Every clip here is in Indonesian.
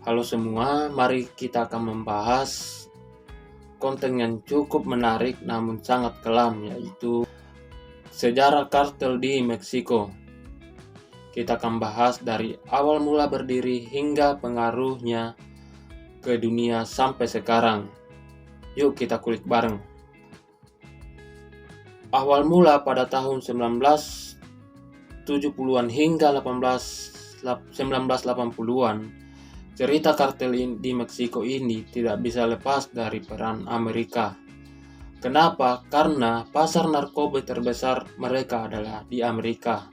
Halo semua, mari kita akan membahas konten yang cukup menarik namun sangat kelam, yaitu sejarah kartel di Meksiko. Kita akan bahas dari awal mula berdiri hingga pengaruhnya ke dunia sampai sekarang. Yuk kita kulik bareng. Awal mula pada tahun 1970-an hingga 1980-an, cerita kartel di Meksiko ini tidak bisa lepas dari peran Amerika. Kenapa? Karena pasar narkoba terbesar mereka adalah di Amerika.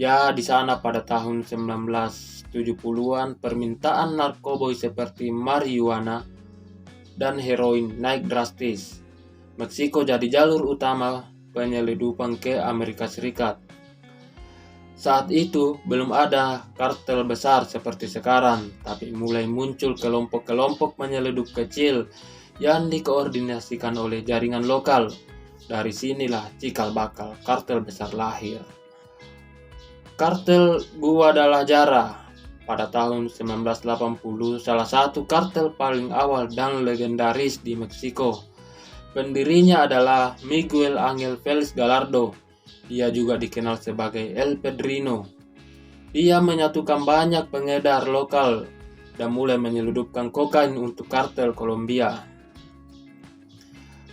Ya, di sana pada tahun 1970-an permintaan narkoba seperti marijuana dan heroin naik drastis. Meksiko jadi jalur utama penyelundupan ke Amerika Serikat. Saat itu belum ada kartel besar seperti sekarang, tapi mulai muncul kelompok-kelompok penyelundup kecil yang dikoordinasikan oleh jaringan lokal. Dari sinilah cikal bakal kartel besar lahir. Kartel Guadalajara pada tahun 1980 salah satu kartel paling awal dan legendaris di Meksiko. Pendirinya adalah Miguel Ángel Félix Gallardo. Dia juga dikenal sebagai El Padrino. Dia menyatukan banyak pengedar lokal dan mulai menyelundupkan kokain untuk kartel Kolombia.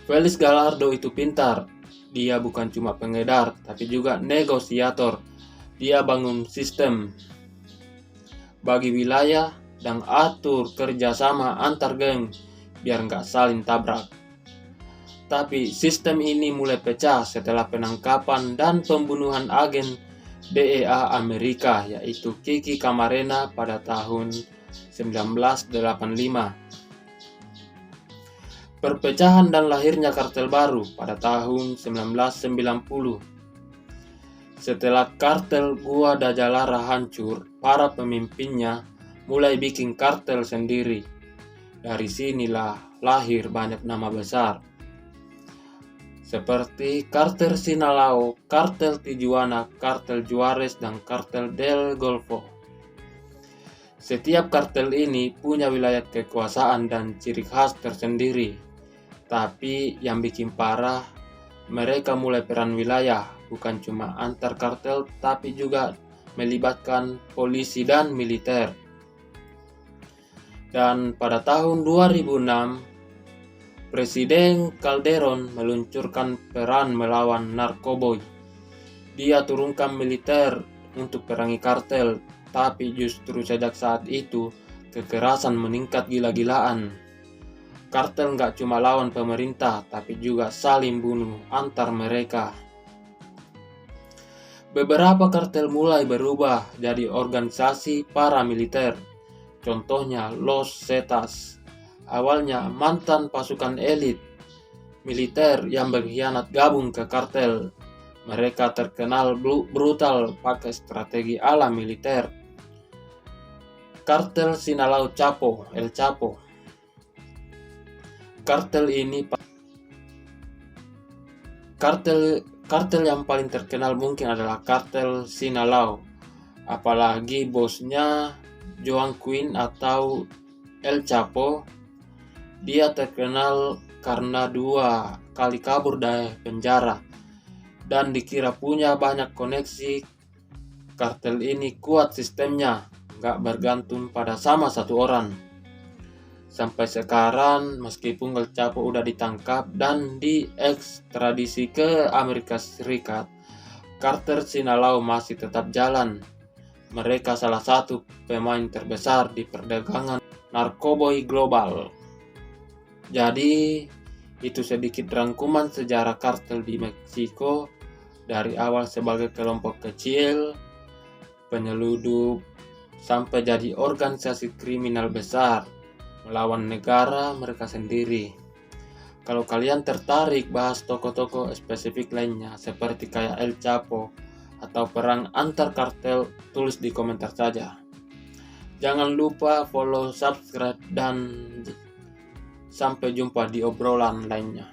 Félix Gallardo itu pintar. Dia bukan cuma pengedar, tapi juga negosiator. Dia bangun sistem bagi wilayah dan atur kerjasama antar geng biar nggak saling tabrak. Tapi sistem ini mulai pecah setelah penangkapan dan pembunuhan agen DEA Amerika, yaitu Kiki Camarena pada tahun 1985. Perpecahan dan lahirnya kartel baru pada tahun 1990. Setelah kartel Guadalajara hancur, para pemimpinnya mulai bikin kartel sendiri. Dari sinilah lahir banyak nama besar, seperti kartel Sinaloa, kartel Tijuana, kartel Juarez, dan kartel del Golfo. Setiap kartel ini punya wilayah kekuasaan dan ciri khas tersendiri. Tapi yang bikin parah, mereka mulai peran wilayah, bukan cuma antar kartel, tapi juga melibatkan polisi dan militer. Dan pada tahun 2006, Presiden Calderon meluncurkan peran melawan narkoba. Dia turunkan militer untuk perangi kartel, tapi justru sejak saat itu kekerasan meningkat gila-gilaan. Kartel nggak cuma lawan pemerintah, tapi juga saling bunuh antar mereka. Beberapa kartel mulai berubah jadi organisasi paramiliter. Contohnya Los Zetas. Awalnya mantan pasukan elit militer yang berkhianat gabung ke kartel. Mereka terkenal brutal pakai strategi ala militer. Kartel Sinaloa Chapo, El Chapo. Kartel yang paling terkenal mungkin adalah kartel Sinaloa. Apalagi bosnya Joaquin atau El Chapo. Dia terkenal karena 2 kali kabur dari penjara dan dikira punya banyak koneksi. Kartel ini kuat sistemnya, nggak bergantung pada sama satu orang. Sampai sekarang, meskipun El Chapo udah ditangkap dan diekstradisi ke Amerika Serikat, kartel Sinaloa masih tetap jalan. Mereka salah satu pemain terbesar di perdagangan narkoba global. Jadi, itu sedikit rangkuman sejarah kartel di Meksiko dari awal sebagai kelompok kecil, penyelundup, sampai jadi organisasi kriminal besar melawan negara mereka sendiri. Kalau kalian tertarik bahas tokoh-tokoh spesifik lainnya seperti kayak El Chapo atau perang antar kartel, tulis di komentar saja. Jangan lupa follow, subscribe, dan sampai jumpa di obrolan lainnya.